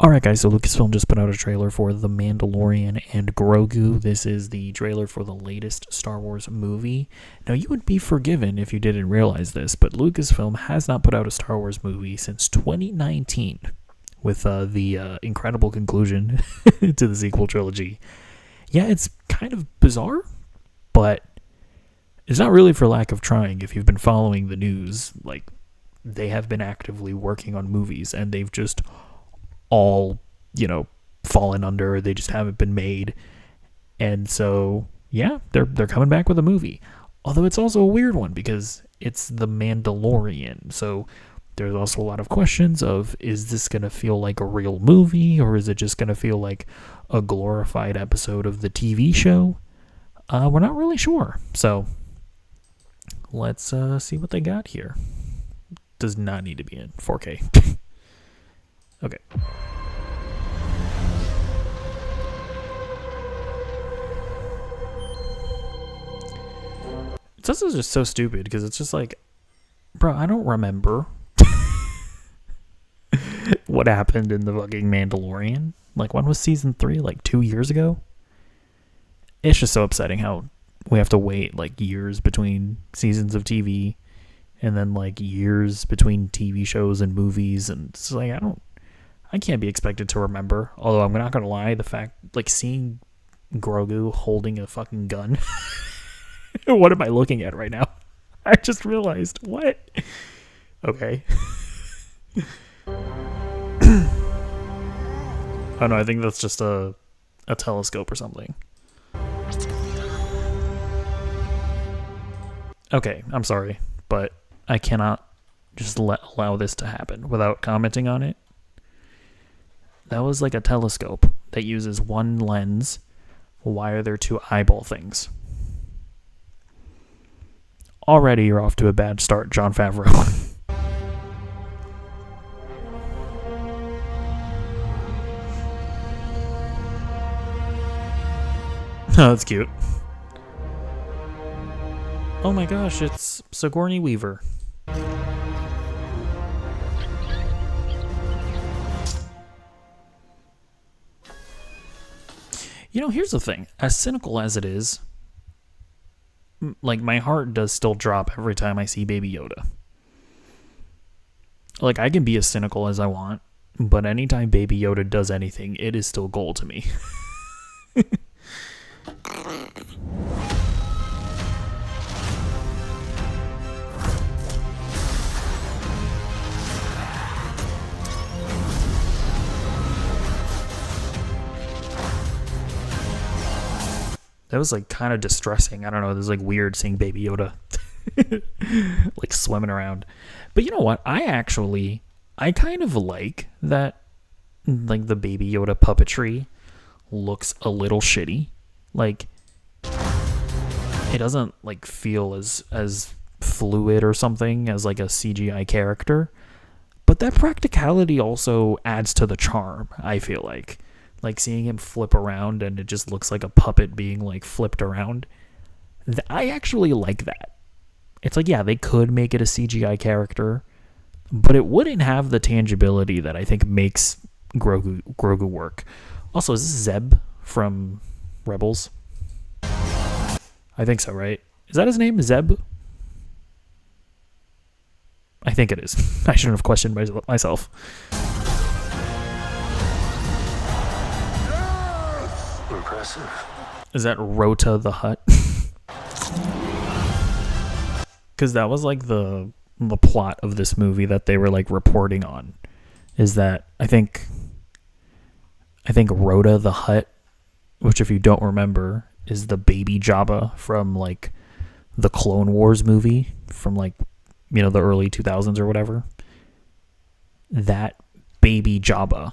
Alright guys, so Lucasfilm just put out a trailer for The Mandalorian and Grogu. This is the trailer for the latest Star Wars movie. Now you would be forgiven if you didn't realize this, but Lucasfilm has not put out a Star Wars movie since 2019, with the incredible conclusion to the sequel trilogy. Yeah, it's kind of bizarre, but it's not really for lack of trying. If you've been following the news, like, they have been actively working on movies, and they've just all, fallen under. They just haven't been made. And so, yeah, they're coming back with a movie. Although it's also a weird one because it's The Mandalorian. So there's also a lot of questions of, is this going to feel like a real movie, or is it just going to feel like a glorified episode of the TV show? We're not really sure. So let's see what they got here. Does not need to be in 4K. Okay. This is just so stupid because it's just like, bro, I don't remember what happened in the fucking Mandalorian. Like, when was season 3? Like 2 years ago? It's just so upsetting how we have to wait like years between seasons of TV, and then like years between TV shows and movies, and it's like I can't be expected to remember. Although I'm not gonna lie, the fact, like, seeing Grogu holding a fucking gun. What am I looking at right now? I just realized. What? Okay. Oh no, I think that's just a telescope or something. Okay, I'm sorry, but I cannot just allow this to happen without commenting on it. That was like a telescope that uses one lens. Why are there two eyeball things? Already you're off to a bad start, Jon Favreau. Oh, that's cute. Oh my gosh, it's Sigourney Weaver. Here's the thing. As cynical as it is, like, my heart does still drop every time I see Baby Yoda. Like, I can be as cynical as I want, but anytime Baby Yoda does anything, it is still gold to me. That was like kind of distressing. I don't know. It was like weird seeing Baby Yoda like swimming around. But you know what? I kind of like that, like, the Baby Yoda puppetry looks a little shitty. Like, it doesn't like feel as fluid or something as like a CGI character. But that practicality also adds to the charm, I feel like. Like, seeing him flip around and it just looks like a puppet being like flipped around. I actually like that. It's like, yeah, they could make it a CGI character, but it wouldn't have the tangibility that I think makes Grogu work. Also, is this Zeb from Rebels? I think so, right? Is that his name, Zeb? I think it is. I shouldn't have questioned myself. Impressive. Is that Rota the Hutt? Because that was like the plot of this movie that they were like reporting on. Is that I think Rota the Hutt, which, if you don't remember, is the baby Jabba from like the Clone Wars movie from like, the early 2000s or whatever. That baby Jabba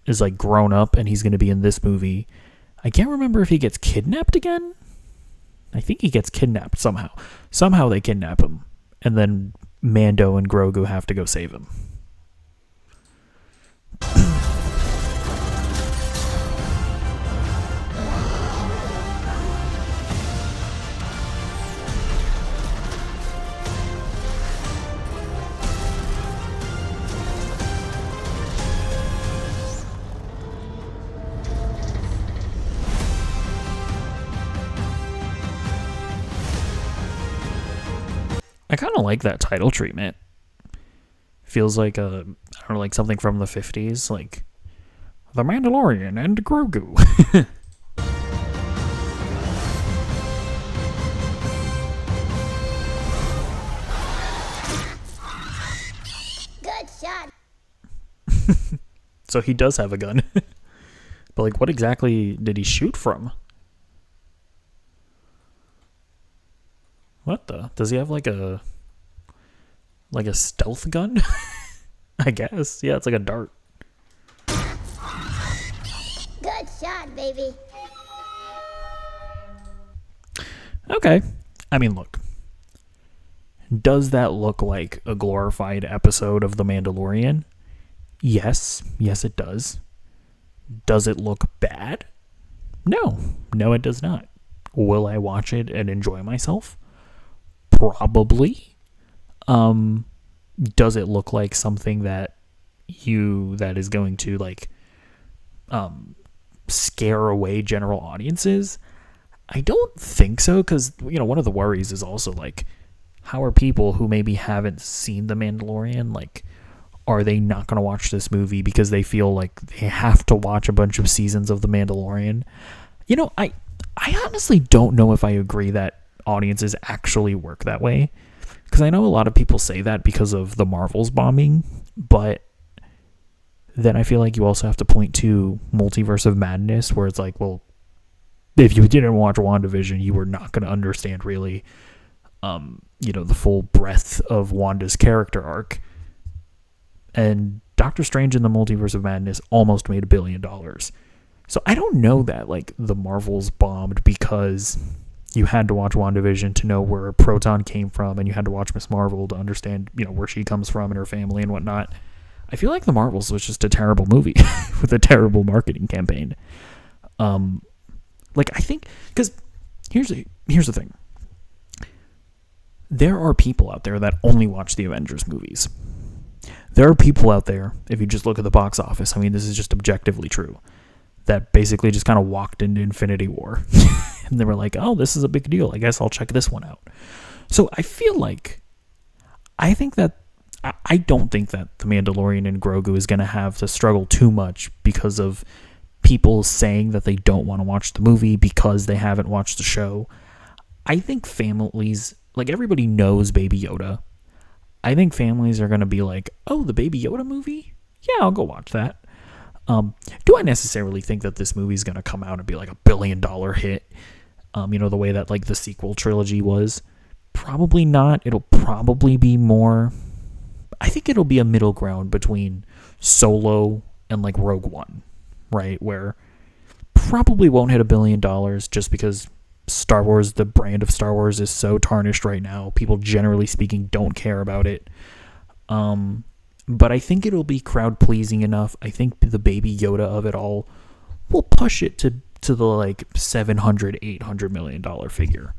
is like grown up, and he's going to be in this movie. I can't remember if he gets kidnapped again. I think he gets kidnapped somehow. Somehow they kidnap him, and then Mando and Grogu have to go save him. I kind of like that title treatment. Feels like I don't know, like something from the 50s, like The Mandalorian and Grogu. Good shot. So he does have a gun. But like, what exactly did he shoot from? What the? Does he have like a stealth gun? I guess. Yeah, it's like a dart. Good shot, baby. Okay. I mean, look. Does that look like a glorified episode of The Mandalorian? Yes. Yes, it does. Does it look bad? No. No, it does not. Will I watch it and enjoy myself? Probably. Does it look like something that is going to like scare away general audiences? I don't think so, because one of the worries is also like, how are people who maybe haven't seen The Mandalorian, like, are they not going to watch this movie because they feel like they have to watch a bunch of seasons of The Mandalorian? I honestly don't know if I agree that audiences actually work that way, because I know a lot of people say that because of the Marvels bombing, but then I feel like you also have to point to Multiverse of Madness, where it's like, well, if you didn't watch WandaVision, you were not going to understand really, the full breadth of Wanda's character arc. And Doctor Strange in the Multiverse of Madness almost made $1 billion. So I don't know that like the Marvels bombed because you had to watch WandaVision to know where Proton came from, and you had to watch Miss Marvel to understand, where she comes from and her family and whatnot. I feel like the Marvels was just a terrible movie with a terrible marketing campaign. I think, because here's the thing. There are people out there that only watch the Avengers movies. There are people out there, if you just look at the box office, I mean, this is just objectively true, that basically just kind of walked into Infinity War. And they were like, oh, this is a big deal. I guess I'll check this one out. So I feel like, I don't think that The Mandalorian and Grogu is going to have to struggle too much because of people saying that they don't want to watch the movie because they haven't watched the show. I think families, like everybody knows Baby Yoda. I think families are going to be like, oh, the Baby Yoda movie? Yeah, I'll go watch that. Do I necessarily think that this movie is going to come out and be like $1 billion hit? The way that like the sequel trilogy was? Probably not. It'll probably be more, I think it'll be a middle ground between Solo and like Rogue One, right? Where probably won't hit $1 billion just because Star Wars, the brand of Star Wars, is so tarnished right now. People generally speaking don't care about it. But I think it'll be crowd pleasing enough. I think the Baby Yoda of it all will push it to the like $700-800 million figure.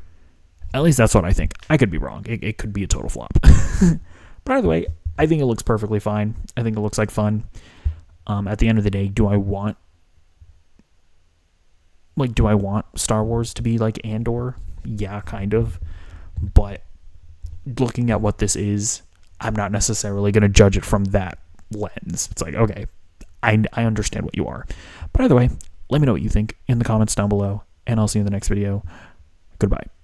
At least that's what I think. I could be wrong. It could be a total flop. But either way, I think it looks perfectly fine. I think it looks like fun. At the end of the day, do I want Star Wars to be like Andor? Yeah, kind of. But looking at what this is, I'm not necessarily going to judge it from that lens. It's like, okay, I understand what you are. But either way, let me know what you think in the comments down below, and I'll see you in the next video. Goodbye.